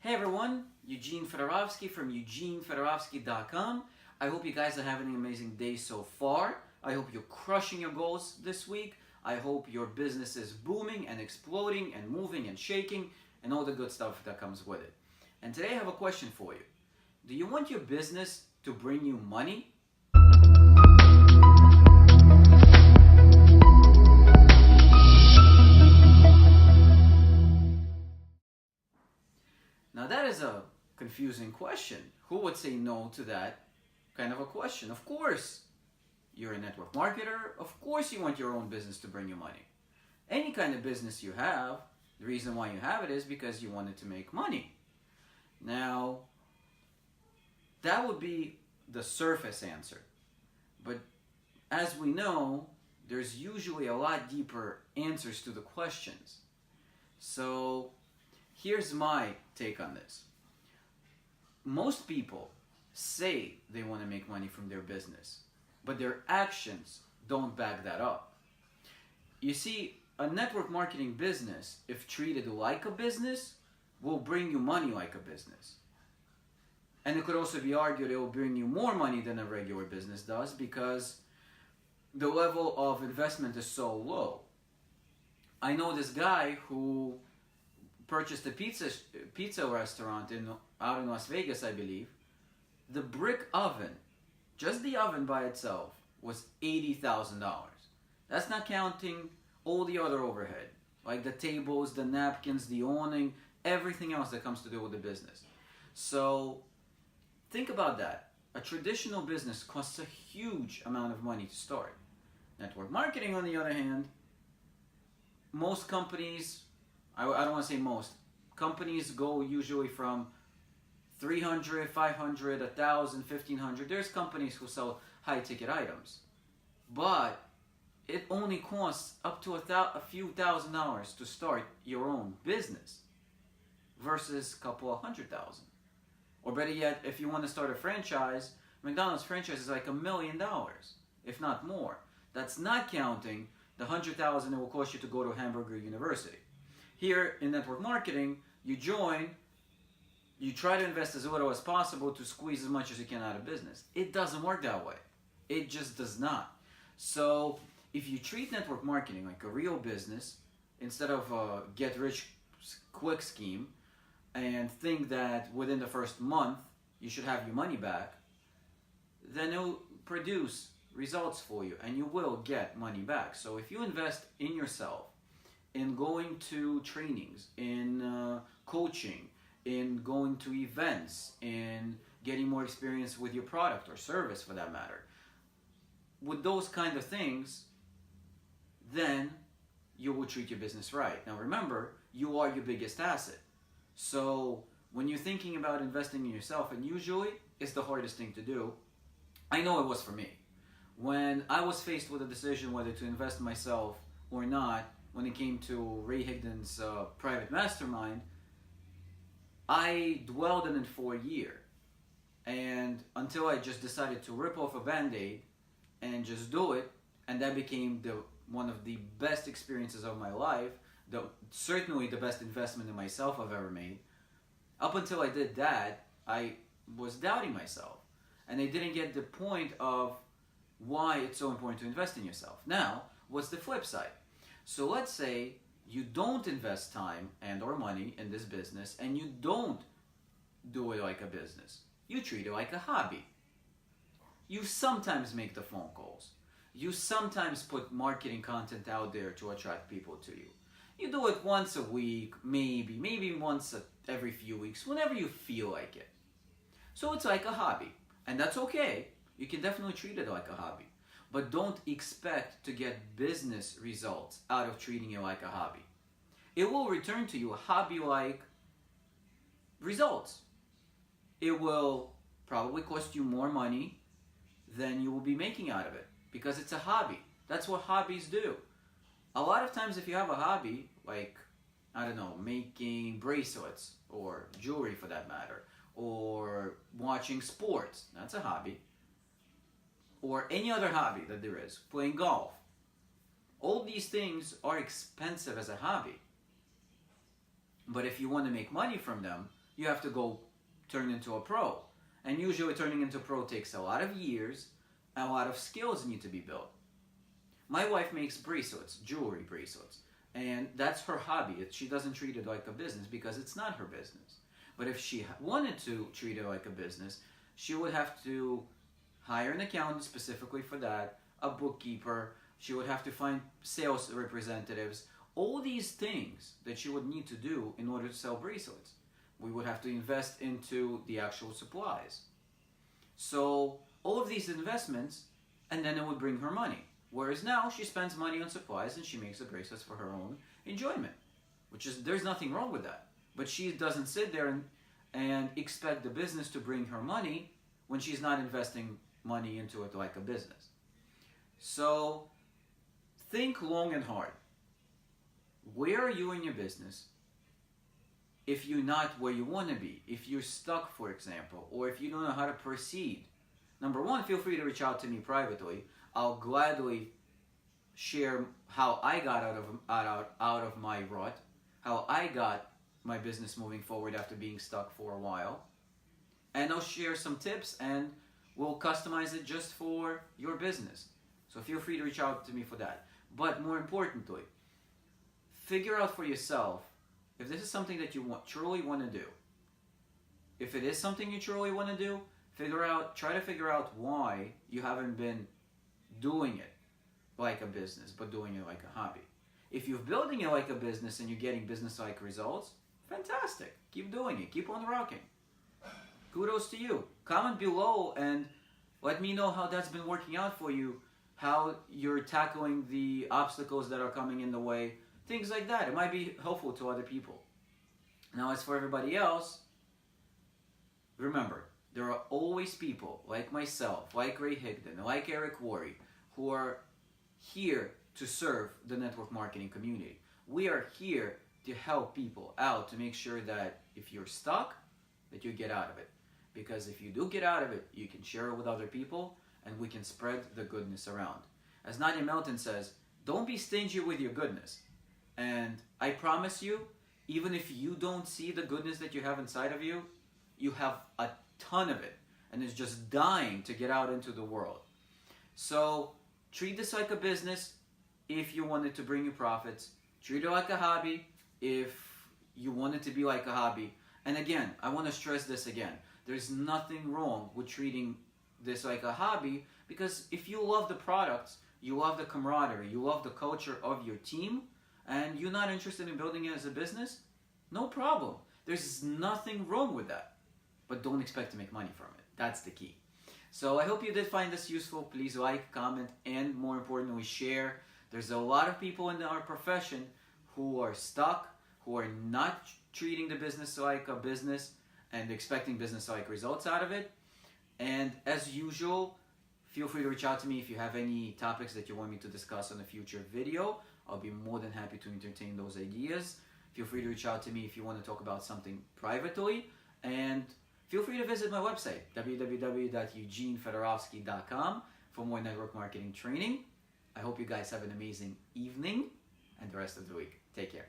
Hey everyone, Eugene Fedorovsky from EugeneFedorovsky.com. I hope you guys are having an amazing day so far. I hope you're crushing your goals this week. I hope your business is booming and exploding and moving and shaking and all the good stuff that comes with it. And today I have a question for you. Do you want your business to bring you money? Now that is a confusing question. Who would say no to that kind of a question? Of course, you're a network marketer. Of course you want your own business to bring you money. Any kind of business you have, the reason why you have it is because you want it to make money. Now, that would be the surface answer. But as we know, there's usually a lot deeper answers to the questions. So here's my take on this. Most people say they want to make money from their business, but their actions don't back that up. You see, a network marketing business, if treated like a business, will bring you money like a business. And it could also be argued it will bring you more money than a regular business does because the level of investment is so low. I know this guy who purchased a pizza restaurant out in Las Vegas, I believe. The brick oven, just the oven by itself, was $80,000. That's not counting all the other overhead, like the tables, the napkins, the awning, everything else that comes to do with the business. So think about that. A traditional business costs a huge amount of money to start. Network marketing, on the other hand, most companies, I don't want to say most, companies go usually from 300, 500, 1,000, 1,500. There's companies who sell high ticket items. But it only costs up to a few $1,000s to start your own business versus a couple of $100,000. Or better yet, if you want to start a franchise, McDonald's franchise is like $1 million, if not more. That's not counting the $100,000 it will cost you to go to Hamburger University. Here in network marketing, you join, you try to invest as little as possible to squeeze as much as you can out of business. It doesn't work that way. It just does not. So if you treat network marketing like a real business, instead of a get-rich-quick scheme, and think that within the first month you should have your money back, then it will produce results for you and you will get money back. So if you invest in yourself, in going to trainings, in coaching, in going to events, in getting more experience with your product or service for that matter, with those kind of things, then you will treat your business right. Now remember, you are your biggest asset. So when you're thinking about investing in yourself, and usually it's the hardest thing to do, I know it was for me. When I was faced with a decision whether to invest in myself or not, when it came to Ray Higdon's private mastermind, I dwelled in it for a year. And until I just decided to rip off a Band-Aid and just do it, and that became one of the best experiences of my life, certainly the best investment in myself I've ever made. Up until I did that, I was doubting myself. And I didn't get the point of why it's so important to invest in yourself. Now, what's the flip side? So let's say you don't invest time and or money in this business and you don't do it like a business. You treat it like a hobby. You sometimes make the phone calls. You sometimes put marketing content out there to attract people to you. You do it once a week, maybe once every few weeks, whenever you feel like it. So it's like a hobby, and that's okay. You can definitely treat it like a hobby. But don't expect to get business results out of treating it like a hobby. It will return to you hobby-like results. It will probably cost you more money than you will be making out of it because it's a hobby. That's what hobbies do. A lot of times if you have a hobby, like, I don't know, making bracelets or jewelry for that matter, or watching sports, that's a hobby. Or any other hobby that there is, playing golf. All these things are expensive as a hobby. But if you want to make money from them, you have to go turn into a pro. And usually turning into a pro takes a lot of years, and a lot of skills need to be built. My wife makes bracelets, jewelry bracelets, and that's her hobby. She doesn't treat it like a business because it's not her business. But if she wanted to treat it like a business, she would have to hire an accountant specifically for that, a bookkeeper, she would have to find sales representatives, all these things that she would need to do in order to sell bracelets. We would have to invest into the actual supplies. So all of these investments, and then it would bring her money. Whereas now she spends money on supplies and she makes the bracelets for her own enjoyment, which is, there's nothing wrong with that. But she doesn't sit there and expect the business to bring her money when she's not investing money into it like a business. So think long and hard. Where are you in your business if you're not where you want to be? If you're stuck, for example, or if you don't know how to proceed. Number one, feel free to reach out to me privately. I'll gladly share how I got out of my rut, how I got my business moving forward after being stuck for a while. And I'll share some tips and we'll customize it just for your business. So feel free to reach out to me for that. But more importantly, figure out for yourself if this is something that you truly want to do. If it is something you truly want to do, try to figure out why you haven't been doing it like a business, but doing it like a hobby. If you're building it like a business and you're getting business-like results, fantastic. Keep doing it. Keep on rocking. Kudos to you. Comment below and let me know how that's been working out for you, how you're tackling the obstacles that are coming in the way, things like that. It might be helpful to other people. Now, as for everybody else, remember, there are always people like myself, like Ray Higdon, like Eric Worre, who are here to serve the network marketing community. We are here to help people out to make sure that if you're stuck, that you get out of it. Because if you do get out of it, you can share it with other people and we can spread the goodness around. As Nadia Melton says, don't be stingy with your goodness. And I promise you, even if you don't see the goodness that you have inside of you, you have a ton of it. And it's just dying to get out into the world. So treat this like a business if you want it to bring you profits. Treat it like a hobby if you want it to be like a hobby. And again, I want to stress this again. There's nothing wrong with treating this like a hobby, because if you love the products, you love the camaraderie, you love the culture of your team, and you're not interested in building it as a business, no problem. There's nothing wrong with that. But don't expect to make money from it. That's the key. So I hope you did find this useful. Please like, comment, and more importantly, share. There's a lot of people in our profession who are stuck, who are not treating the business like a business and expecting business-like results out of it. And as usual, feel free to reach out to me if you have any topics that you want me to discuss on a future video. I'll be more than happy to entertain those ideas. Feel free to reach out to me if you want to talk about something privately. And feel free to visit my website, www.eugenefedorovsky.com, for more network marketing training. I hope you guys have an amazing evening and the rest of the week. Take care.